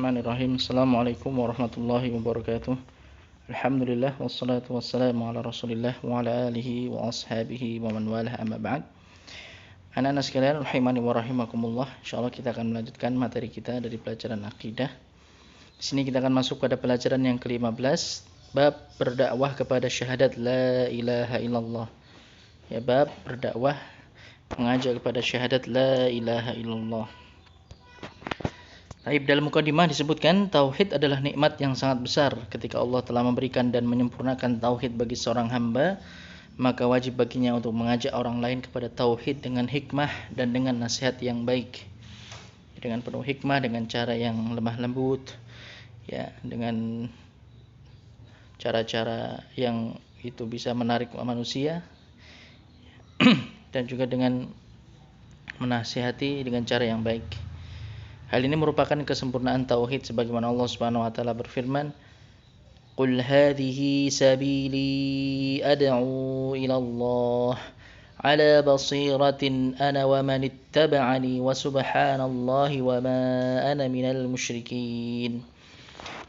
Bismillahirrahmanirrahim. Assalamualaikum warahmatullahi wabarakatuh. Alhamdulillah wassalatu wassalamu ala Rasulillah wa ala alihi wa ashabihi wa man walah, amma ba'd. Anak-anak sekalian rahimani wa rahimakumullah. Insyaallah kita akan melanjutkan materi kita dari pelajaran akidah. Di sini kita akan masuk pada pelajaran yang ke-15, bab berdakwah kepada syahadat la ilaha illallah. Ya, bab berdakwah mengajak kepada syahadat la ilaha illallah. Baik, dalam mukadimah disebutkan tauhid adalah nikmat yang sangat besar. Ketika Allah telah memberikan dan menyempurnakan tauhid bagi seorang hamba, maka wajib baginya untuk mengajak orang lain kepada tauhid dengan hikmah dan dengan nasihat yang baik. Dengan penuh hikmah, dengan cara yang lemah lembut, ya, dengan cara-cara yang itu bisa menarik manusia, dan juga dengan menasihati dengan cara yang baik. Hal ini merupakan kesempurnaan tauhid sebagaimana Allah Subhanahu wa taala berfirman, "Qul hadhihi sabili ad'u ila Allah 'ala basiratin ana wa man ittaba'ani wa subhanallahi wa ma ana minal musyrikin."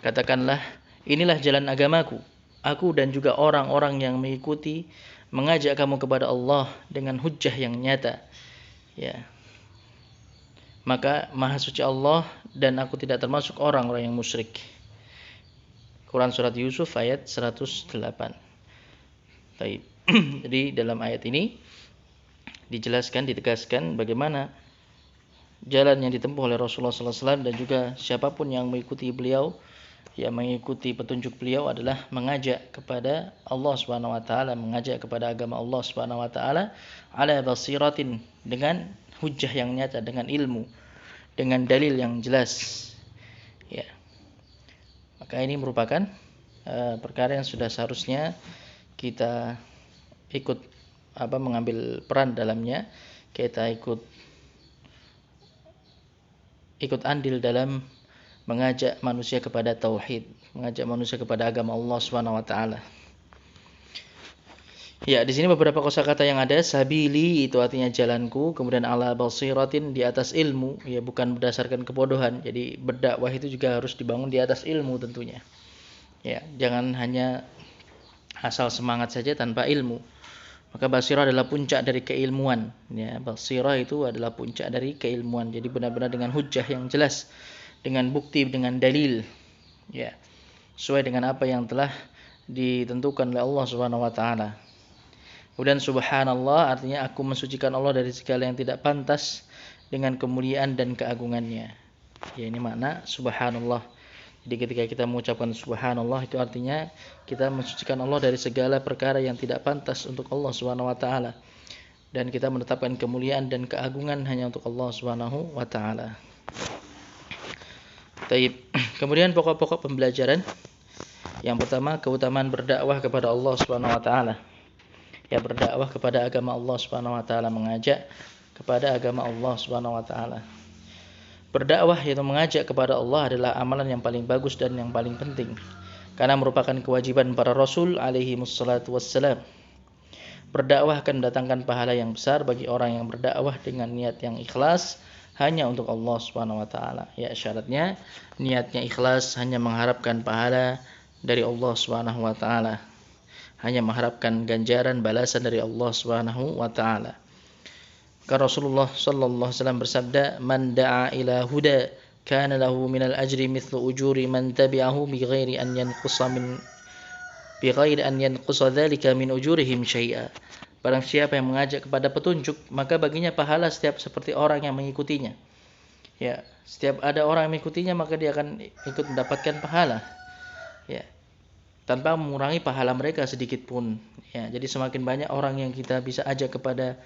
Katakanlah, inilah jalan agamaku, aku dan juga orang-orang yang mengikuti, mengajak kamu kepada Allah dengan hujjah yang nyata. Ya. Maka Maha Suci Allah dan aku tidak termasuk orang-orang yang musyrik. Quran Surat Yusuf ayat 108. Baik. Jadi dalam ayat ini dijelaskan, ditegaskan bagaimana jalan yang ditempuh oleh Rasulullah SAW dan juga siapapun yang mengikuti beliau, yang mengikuti petunjuk beliau adalah mengajak kepada Allah Subhanahu wa taala, mengajak kepada agama Allah Subhanahu wa taala ala basiratin, dengan hujjah yang nyata, dengan ilmu, dengan dalil yang jelas. Ya. Maka ini merupakan perkara yang sudah seharusnya kita ikut mengambil peran dalamnya, kita ikut andil dalam mengajak manusia kepada tauhid, mengajak manusia kepada agama Allah Subhanahu wa taala. Ya, di sini beberapa kosakata yang ada. Sabili itu artinya jalanku, kemudian ala basiratin, di atas ilmu, ya, bukan berdasarkan kebodohan. Jadi berdakwah itu juga harus dibangun di atas ilmu tentunya. Ya, jangan hanya asal semangat saja tanpa ilmu. Maka basirah adalah puncak dari keilmuan. Ya, basirah itu adalah puncak dari keilmuan. Jadi benar-benar dengan hujjah yang jelas, dengan bukti, dengan dalil. Ya, sesuai dengan apa yang telah ditentukan oleh Allah Subhanahu wa taala. Kemudian subhanallah artinya aku mensucikan Allah dari segala yang tidak pantas dengan kemuliaan dan keagungannya. Ya, ini makna subhanallah. Jadi ketika kita mengucapkan subhanallah itu artinya kita mensucikan Allah dari segala perkara yang tidak pantas untuk Allah Subhanahu wa taala, dan kita menetapkan kemuliaan dan keagungan hanya untuk Allah Subhanahu wa taala. Baik. Kemudian pokok-pokok pembelajaran. Yang pertama, keutamaan berdakwah kepada Allah Subhanahu wa taala. Ya, berdakwah kepada agama Allah Subhanahu wa taala, mengajak kepada agama Allah Subhanahu wa taala. Berdakwah yaitu mengajak kepada Allah adalah amalan yang paling bagus dan yang paling penting, karena merupakan kewajiban para rasul alaihi wassalatu wassalam. Berdakwah akan mendatangkan pahala yang besar bagi orang yang berdakwah dengan niat yang ikhlas hanya untuk Allah Subhanahu wa taala. Ya, syaratnya niatnya ikhlas, hanya mengharapkan pahala dari Allah Subhanahu wa taala, hanya mengharapkan ganjaran balasan dari Allah Subhanahu wa taala. Karena Rasulullah sallallahu alaihi wasallam bersabda, "Man da'a ila huda kana lahu minal ajri mithlu ujuri man tabi'ahu bighairi an yanqusa dzalika min ujurihim syai'a." Barang siapa yang mengajak kepada petunjuk, maka baginya pahala setiap seperti orang yang mengikutinya. Ya, setiap ada orang yang mengikutinya, maka dia akan ikut mendapatkan pahala. Ya, tanpa mengurangi pahala mereka sedikit pun. Ya, jadi semakin banyak orang yang kita bisa ajak kepada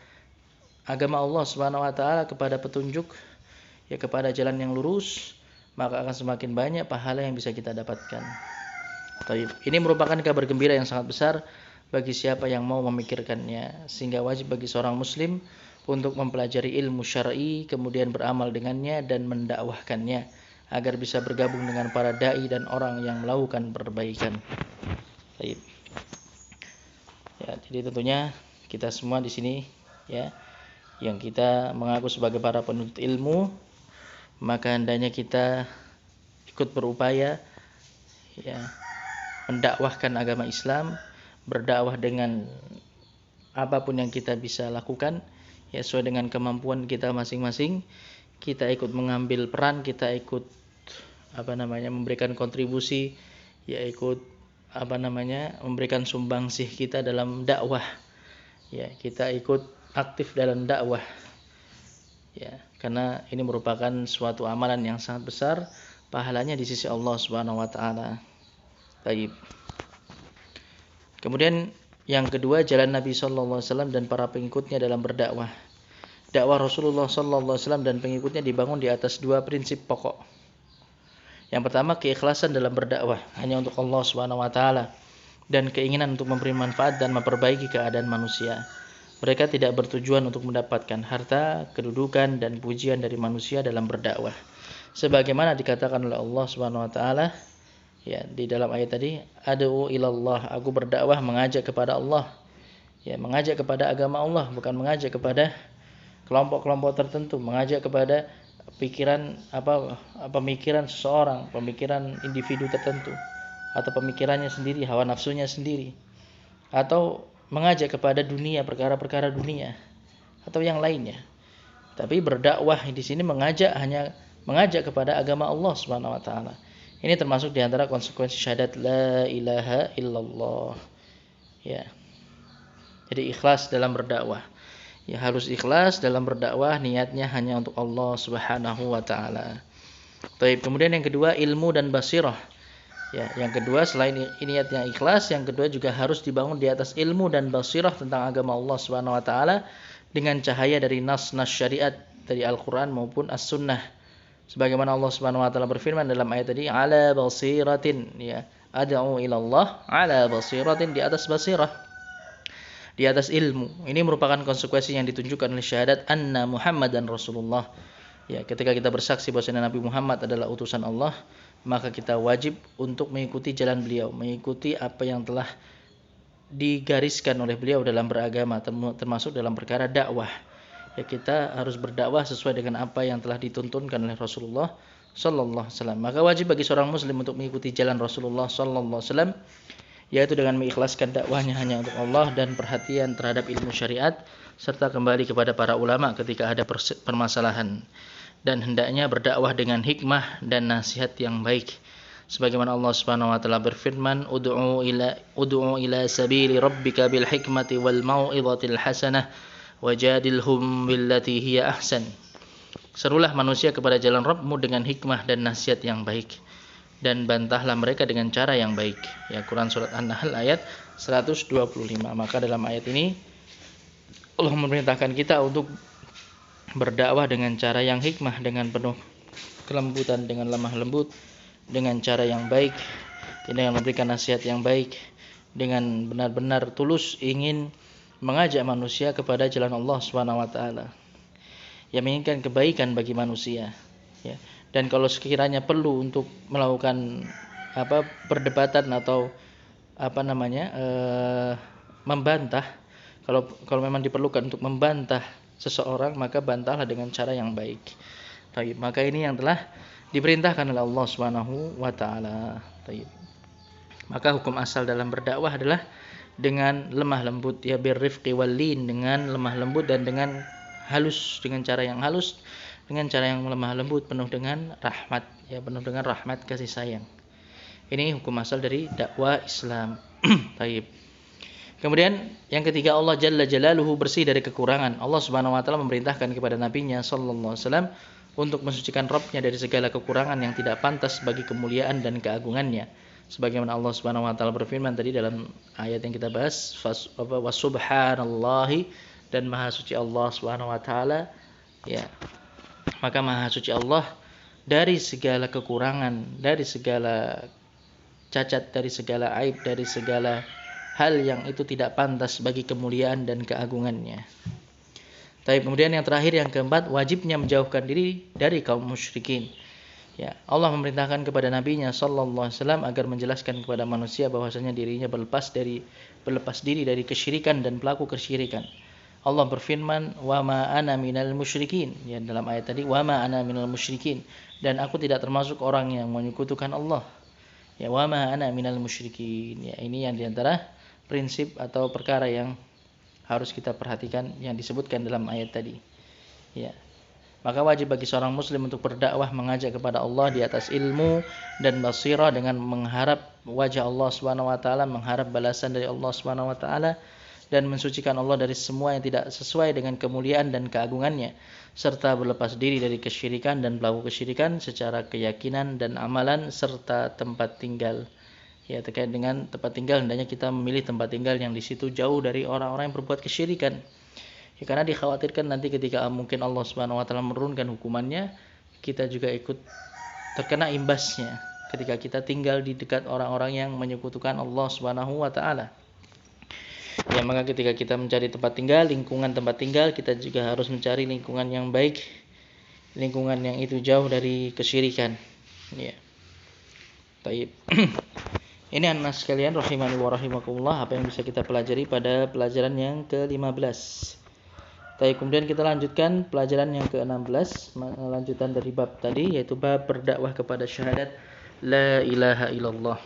agama Allah Subhanahu wa taala, kepada petunjuk, ya, kepada jalan yang lurus, maka akan semakin banyak pahala yang bisa kita dapatkan. Baik, ini merupakan kabar gembira yang sangat besar bagi siapa yang mau memikirkannya, sehingga wajib bagi seorang muslim untuk mempelajari ilmu syar'i, kemudian beramal dengannya dan mendakwahkannya, agar bisa bergabung dengan para dai dan orang yang melakukan perbaikan. Baik. Ya, jadi tentunya kita semua di sini, ya, yang kita mengaku sebagai para penuntut ilmu, maka hendaknya kita ikut berupaya ya mendakwahkan agama Islam, berdakwah dengan apapun yang kita bisa lakukan ya sesuai dengan kemampuan kita masing-masing. Kita ikut mengambil peran, kita ikut memberikan kontribusi, ya ikut memberikan sumbangsih kita dalam dakwah. Ya, kita ikut aktif dalam dakwah. Ya, karena ini merupakan suatu amalan yang sangat besar, pahalanya di sisi Allah Subhanahu wa taala. Baik. Kemudian yang kedua, jalan Nabi sallallahu alaihi wasallam dan para pengikutnya dalam berdakwah. Dakwah Rasulullah sallallahu alaihi wasallam dan pengikutnya dibangun di atas dua prinsip pokok. Yang pertama, keikhlasan dalam berdakwah hanya untuk Allah Subhanahu wa taala dan keinginan untuk memberi manfaat dan memperbaiki keadaan manusia. Mereka tidak bertujuan untuk mendapatkan harta, kedudukan dan pujian dari manusia dalam berdakwah. Sebagaimana dikatakan oleh Allah Subhanahu wa taala ya di dalam ayat tadi, ad'u ilallah, aku berdakwah mengajak kepada Allah. Ya, mengajak kepada agama Allah, bukan mengajak kepada kelompok-kelompok tertentu, mengajak kepada pemikiran seseorang, pemikiran individu tertentu, atau pemikirannya sendiri, hawa nafsunya sendiri, atau mengajak kepada dunia, perkara-perkara dunia, atau yang lainnya. Tapi berdakwah di sini hanya mengajak kepada agama Allah Subhanahu wa taala. Ini termasuk di antara konsekuensi syahadat la ilaha illallah. Ya. Jadi ikhlas dalam berdakwah. Ya, harus ikhlas dalam berdakwah, niatnya hanya untuk Allah Subhanahu wa taala. Baik, kemudian yang kedua, ilmu dan basirah. Ya, yang kedua selain niatnya ikhlas, yang kedua juga harus dibangun di atas ilmu dan basirah tentang agama Allah Subhanahu wa taala dengan cahaya dari nas-nas syariat dari Al-Qur'an maupun As-Sunnah. Sebagaimana Allah Subhanahu wa taala berfirman dalam ayat tadi, ala basiratin, ya, ad'u ila Allah ala basiratin, di atas basirah, di atas ilmu. Ini merupakan konsekuensi yang ditunjukkan oleh syahadat anna Muhammadan Rasulullah. Ya, ketika kita bersaksi bahwa Nabi Muhammad adalah utusan Allah, maka kita wajib untuk mengikuti jalan beliau, mengikuti apa yang telah digariskan oleh beliau dalam beragama, termasuk dalam perkara dakwah. Ya, kita harus berdakwah sesuai dengan apa yang telah dituntunkan oleh Rasulullah sallallahu alaihi wasallam. Maka wajib bagi seorang muslim untuk mengikuti jalan Rasulullah sallallahu alaihi wasallam, yaitu dengan mengikhlaskan dakwahnya hanya untuk Allah dan perhatian terhadap ilmu syariat, serta kembali kepada para ulama ketika ada permasalahan, dan hendaknya berdakwah dengan hikmah dan nasihat yang baik. Sebagaimana Allah Subhanahu wa taala berfirman, ud'u ila sabili rabbika bil hikmati wal mau'izatil hasanah wajadilhum billati hiya ahsan. Serulah manusia kepada jalan Rabbmu dengan hikmah dan nasihat yang baik, dan bantahlah mereka dengan cara yang baik. Ya, Quran surat An-Nahl ayat 125. Maka dalam ayat ini Allah memerintahkan kita untuk berdakwah dengan cara yang hikmah, dengan penuh kelembutan, dengan lemah lembut, dengan cara yang baik, dengan memberikan nasihat yang baik, dengan benar-benar tulus ingin mengajak manusia kepada jalan Allah Subhanahu wa taala, yang menginginkan kebaikan bagi manusia. Ya. Dan kalau sekiranya perlu untuk melakukan perdebatan atau membantah, kalau memang diperlukan untuk membantah seseorang, maka bantahlah dengan cara yang baik. Baik, maka ini yang telah diperintahkan oleh Allah Subhanahu wa taala. Baik. Maka hukum asal dalam berdakwah adalah dengan lemah lembut, ya, birrifqi wallin, dengan lemah lembut dan dengan halus, dengan cara yang halus, dengan cara yang lemah lembut, penuh dengan rahmat, ya, penuh dengan rahmat kasih sayang. Ini hukum asal dari dakwah Islam. Baik. Kemudian yang ketiga, Allah Jalla Jalaluhu bersih dari kekurangan. Allah Subhanahu wa taala memerintahkan kepada nabinya sallallahu alaihi wasallam untuk mensucikan Rabb-nya dari segala kekurangan yang tidak pantas bagi kemuliaan dan keagungannya. Sebagaimana Allah Subhanahu wa taala berfirman tadi dalam ayat yang kita bahas, wasubhanallahi, dan maha suci Allah Subhanahu wa taala, ya. Maka maha suci Allah dari segala kekurangan, dari segala cacat, dari segala aib, dari segala hal yang itu tidak pantas bagi kemuliaan dan keagungannya. Tapi kemudian yang terakhir, yang keempat, wajibnya menjauhkan diri dari kaum musyrikin. Ya, Allah memerintahkan kepada nabinya sallallahu alaihi wasallam agar menjelaskan kepada manusia bahwasanya dirinya berlepas diri dari kesyirikan dan pelaku kesyirikan. Allah berfirman, "Wa ma ana minal musyrikin." Ya, dalam ayat tadi, "Wa ma ana minal musyrikin." Dan aku tidak termasuk orang yang menyekutukan Allah. Ya, "Wa ma ana minal musyrikin." Ya, ini yang diantara prinsip atau perkara yang harus kita perhatikan yang disebutkan dalam ayat tadi. Ya. Maka wajib bagi seorang muslim untuk berdakwah mengajak kepada Allah di atas ilmu dan basirah dengan mengharap wajah Allah Subhanahu wa taala, mengharap balasan dari Allah Subhanahu wa taala dan mensucikan Allah dari semua yang tidak sesuai dengan kemuliaan dan keagungannya serta berlepas diri dari kesyirikan dan pelaku kesyirikan secara keyakinan dan amalan serta tempat tinggal. Ya, terkait dengan tempat tinggal, hendaknya kita memilih tempat tinggal yang di situ jauh dari orang-orang yang berbuat kesyirikan. Ya, karena dikhawatirkan nanti ketika mungkin Allah Subhanahu wa taala menurunkan hukumannya, kita juga ikut terkena imbasnya ketika kita tinggal di dekat orang-orang yang menyekutukan Allah Subhanahu wa taala. Ya, maka ketika kita mencari tempat tinggal, lingkungan tempat tinggal, kita juga harus mencari lingkungan yang baik, lingkungan yang itu jauh dari kesyirikan. Ya. Baik. Ini anak sekalian rahimani wa rahimakumullah, apa yang bisa kita pelajari pada pelajaran yang ke-15. Baik, kemudian kita lanjutkan pelajaran yang ke-16, lanjutan dari bab tadi, yaitu bab berdakwah kepada syahadat la ilaha illallah.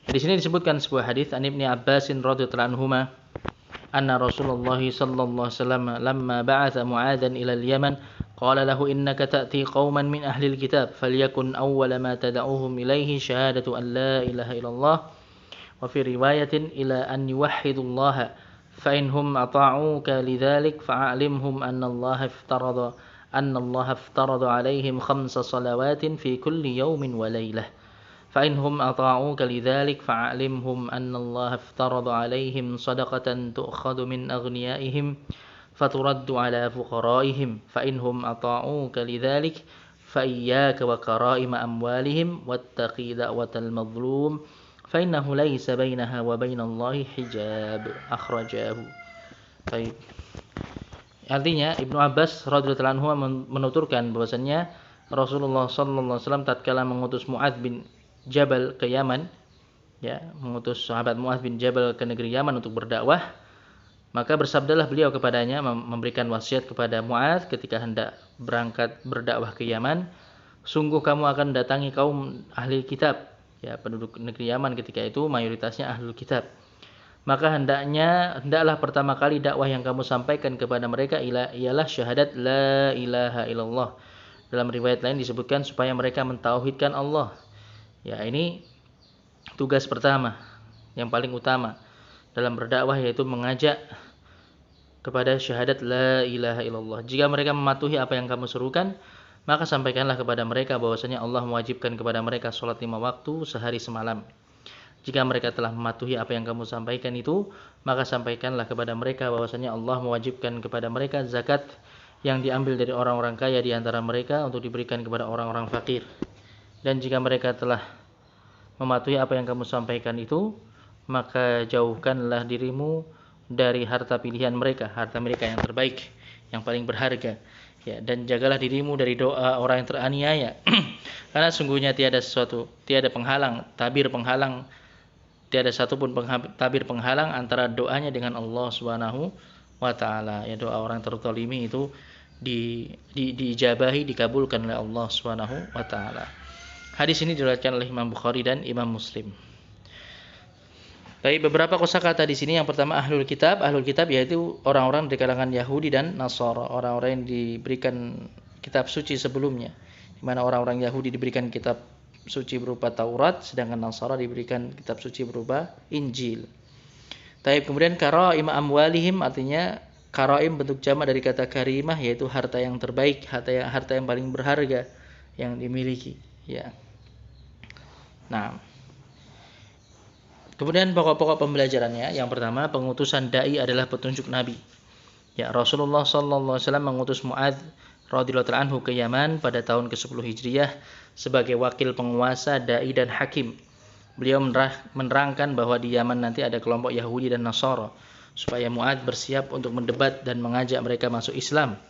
Di sini disebutkan sebuah hadis an Ibnu Abbas radhiyallahu anhuma anna Rasulullah sallallahu alaihi wasallam lamma ba'atha Mu'adhan ila al-Yaman qala lahu innaka ta'ti qauman min ahli al-kitab falyakun awwala ma tad'uuhum ilayhi syahadatu an la ilaha illallah wa fi riwayatin ila an yuwahhidu Allah fa inhum ata'uka lidzalik fa'alimhum anna Allah iftarada alaihim khamsa salawatin fi kulli yawmin wa laylah. فإنهم أطاعوك لذلك فأعلمهم أن الله افترض عليهم صدقة تؤخذ من أغنيائهم فترد على فقرائهم فإنهم أطاعوك لذلك فإياك وكرائم أموالهم واتقي دعوة المظلوم فإنه ليس بينها وبين الله حجاب أخرجاه. Baik. Artinya Ibnu Abbas radhiyallahu anhu menuturkan bahwasannya Rasulullah sallallahu alaihi wasallam tatkala mengutus Mu'adz bin Jabal ke Yaman, ya, mengutus sahabat Mu'adz bin Jabal ke negeri Yaman untuk berdakwah, maka bersabdalah beliau kepadanya, memberikan wasiat kepada Mu'adz ketika hendak berangkat berdakwah ke Yaman, sungguh kamu akan datangi kaum ahli kitab, ya, penduduk negeri Yaman ketika itu mayoritasnya ahlul kitab. Maka hendaklah pertama kali dakwah yang kamu sampaikan kepada mereka ialah syahadat la ilaha illallah. Dalam riwayat lain disebutkan supaya mereka mentauhidkan Allah. Ya, ini tugas pertama yang paling utama dalam berdakwah, yaitu mengajak kepada syahadat la ilaha illallah. Jika mereka mematuhi apa yang kamu serukan, maka sampaikanlah kepada mereka bahwasanya Allah mewajibkan kepada mereka salat 5 waktu sehari semalam. Jika mereka telah mematuhi apa yang kamu sampaikan itu, maka sampaikanlah kepada mereka bahwasanya Allah mewajibkan kepada mereka zakat yang diambil dari orang-orang kaya di antara mereka untuk diberikan kepada orang-orang fakir. Dan jika mereka telah mematuhi apa yang kamu sampaikan itu, maka jauhkanlah dirimu dari harta pilihan mereka, harta mereka yang terbaik, yang paling berharga. Ya, dan jagalah dirimu dari doa orang yang teraniaya. Karena sungguhnya tiada penghalang, tiada satupun tabir penghalang antara doanya dengan Allah Subhanahu wa taala. Ya, doa orang terzalimi itu diijabahi, dikabulkan oleh Allah Subhanahu wa taala. Hadis ini diriwayatkan oleh Imam Bukhari dan Imam Muslim. Baik, beberapa kosakata di sini. Yang pertama ahlul kitab. Ahlul kitab yaitu orang-orang dari kalangan Yahudi dan Nasara, orang-orang yang diberikan kitab suci sebelumnya. Di mana orang-orang Yahudi diberikan kitab suci berupa Taurat, sedangkan Nasara diberikan kitab suci berupa Injil. Baik, kemudian karaim amwalihim, artinya karaim bentuk jamak dari kata karimah, yaitu harta yang terbaik, harta yang paling berharga yang dimiliki. Ya. Nah, kemudian pokok-pokok pembelajarannya, yang pertama pengutusan dai adalah petunjuk Nabi. Ya, Rasulullah sallallahu alaihi wasallam mengutus Mu'adz radhiyallahu anhu ke Yaman pada tahun ke-10 Hijriah sebagai wakil penguasa, dai dan hakim. Beliau menerangkan bahwa di Yaman nanti ada kelompok Yahudi dan Nasara, supaya Mu'adz bersiap untuk mendebat dan mengajak mereka masuk Islam.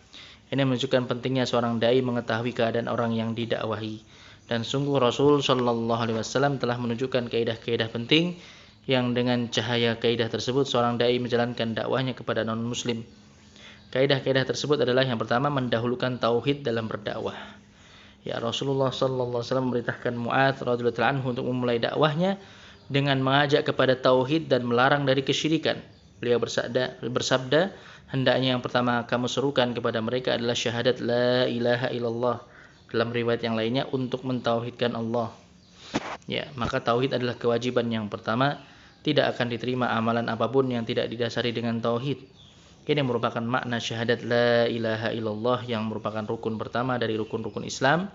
Ini menunjukkan pentingnya seorang dai mengetahui keadaan orang yang didakwahi. Dan sungguh Rasul sallallahu alaihi wasallam telah menunjukkan kaidah-kaidah penting yang dengan cahaya kaidah tersebut seorang dai menjalankan dakwahnya kepada non-muslim. Kaidah-kaidah tersebut adalah yang pertama, mendahulukan tauhid dalam berdakwah. Ya, Rasulullah sallallahu alaihi wasallam memerintahkan Mu'adz radhiyallahu anhu untuk memulai dakwahnya dengan mengajak kepada tauhid dan melarang dari kesyirikan. Beliau bersabda, hendaknya yang pertama kamu serukan kepada mereka adalah syahadat la ilaha illallah. Dalam riwayat yang lainnya, untuk mentauhidkan Allah. Ya, maka tauhid adalah kewajiban yang pertama. Tidak akan diterima amalan apapun yang tidak didasari dengan tauhid. Ini merupakan makna syahadat la ilaha illallah yang merupakan rukun pertama dari rukun-rukun Islam.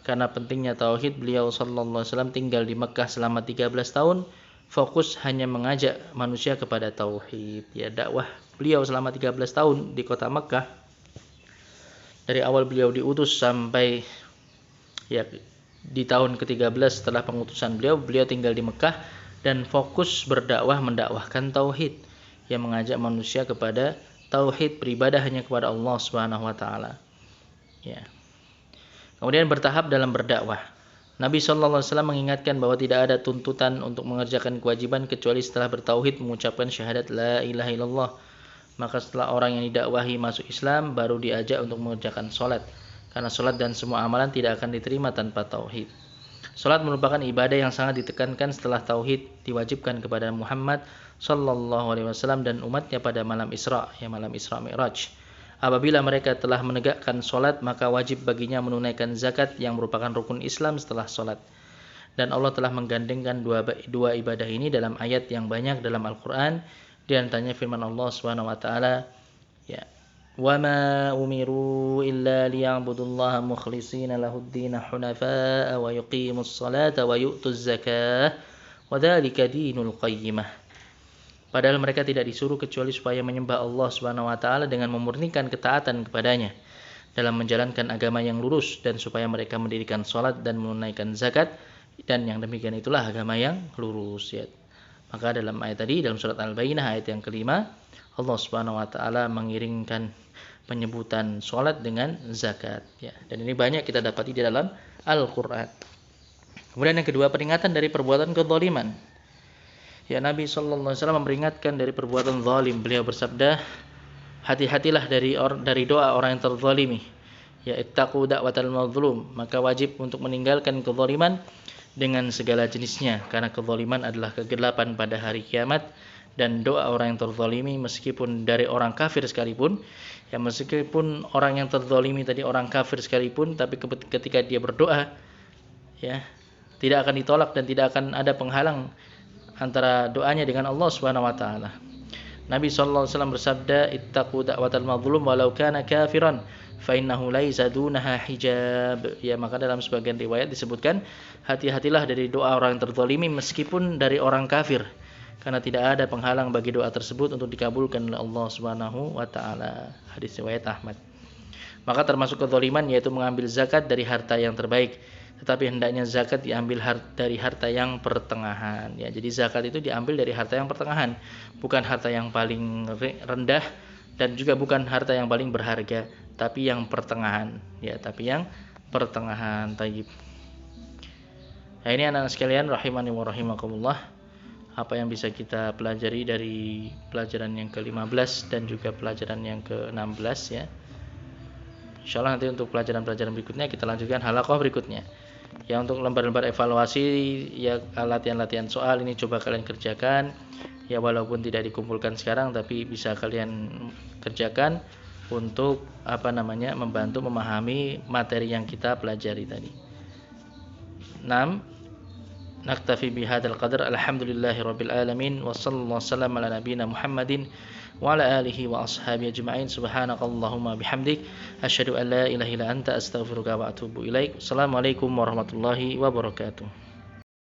Karena pentingnya tauhid, beliau sallallahu alaihi wasallam tinggal di Mekah selama 13 tahun, fokus hanya mengajak manusia kepada tauhid. Ya, dakwah beliau selama 13 tahun di kota Mekah, dari awal beliau diutus sampai ya di tahun ke-13 setelah pengutusan beliau tinggal di Mekah dan fokus berdakwah, mendakwahkan tauhid, yang mengajak manusia kepada tauhid, beribadah hanya kepada Allah Subhanahu wa taala. Ya. Kemudian bertahap dalam berdakwah. Nabi sallallahu alaihi wasallam mengingatkan bahwa tidak ada tuntutan untuk mengerjakan kewajiban kecuali setelah bertauhid, mengucapkan syahadat la ilaha illallah. Maka setelah orang yang didakwahi masuk Islam, baru diajak untuk mengerjakan salat. Karena salat dan semua amalan tidak akan diterima tanpa tauhid. Salat merupakan ibadah yang sangat ditekankan setelah tauhid diwajibkan kepada Muhammad sallallahu alaihi wasallam dan umatnya pada malam Isra, malam Isra Mi'raj. Apabila mereka telah menegakkan salat, maka wajib baginya menunaikan zakat yang merupakan rukun Islam setelah salat. Dan Allah telah menggandengkan dua ibadah ini dalam ayat yang banyak dalam Al-Qur'an. Di antaranya firman Allah Subhanahu wa taala, ya, وَمَا أُمِرُوا إِلَّا لِيَعْبُدُوا اللَّهَ مُخْلِصِينَ لَهُ الدِّينَ حُنَفَاءَ وَيُقِيمُوا الصَّلَاةَ وَيُؤْتُوا الزَّكَاةَ وَذَلِكَ دِينُ الْقَيِّمَةِ. Padahal mereka tidak disuruh kecuali supaya menyembah Allah Subhanahu wa taala dengan memurnikan ketaatan kepadanya dalam menjalankan agama yang lurus, dan supaya mereka mendirikan salat dan menunaikan zakat, dan yang demikian itulah agama yang lurus, ya. Maka dalam ayat tadi, dalam surat Al-Bayyinah ayat yang kelima, Allah Subhanahu wa taala mengiringkan penyebutan salat dengan zakat, ya. Dan ini banyak kita dapati di dalam Al-Qur'an. Kemudian yang kedua, peringatan dari perbuatan kezaliman. Ya, Nabi sallallahu alaihi wasallam memperingatkan dari perbuatan zalim. Beliau bersabda, hati-hatilah dari doa orang yang terzalimi. Ya, ittaqu da'watal mazlum. Maka wajib untuk meninggalkan kezaliman dengan segala jenisnya, karena kezaliman adalah kegelapan pada hari kiamat. Dan doa orang yang terzalimi, meskipun dari orang kafir sekalipun, ya, meskipun orang yang terzalimi tadi orang kafir sekalipun, tapi ketika dia berdoa, ya, tidak akan ditolak dan tidak akan ada penghalang antara doanya dengan Allah Subhanahu wa taala. Nabi sallallahu alaihi wasallam bersabda, ittaqu da'watal mazlum walau kana kafiran fa innahu laisa dunaha hijab. Ya, maka dalam sebagian riwayat disebutkan, hati-hatilah dari doa orang yang terzalimi meskipun dari orang kafir, karena tidak ada penghalang bagi doa tersebut untuk dikabulkan oleh Allah Subhanahu wa taala. Hadis riwayat Ahmad. Maka termasuk kezaliman yaitu mengambil zakat dari harta yang terbaik. Tetapi hendaknya zakat diambil dari harta yang pertengahan. Ya, jadi zakat itu diambil dari harta yang pertengahan, bukan harta yang paling rendah dan juga bukan harta yang paling berharga, tapi yang pertengahan. Ya, tapi yang pertengahan. Tayyib. Nah, ini anak-anak sekalian rahimani wa rahimakumullah, apa yang bisa kita pelajari dari pelajaran yang ke-15 dan juga pelajaran yang ke-16, ya. Insyaallah nanti untuk pelajaran-pelajaran berikutnya kita lanjutkan halaqah berikutnya. Ya, untuk lembar-lembar evaluasi, ya, latihan-latihan soal ini coba kalian kerjakan. Ya, walaupun tidak dikumpulkan sekarang, tapi bisa kalian kerjakan untuk membantu memahami materi yang kita pelajari tadi. 6. Naktafi bihadzal qadar. Alhamdulillahirabbil alamin wa sallallahu wasallam ala nabiyyina Muhammadin wa ala alihi wa ashabihi ajma'in. Subhanakallahumma bihamdik asyhadu an la ilaha illa anta astaghfiruka wa atubu ilaik. Assalamualaikum warahmatullahi wabarakatuh.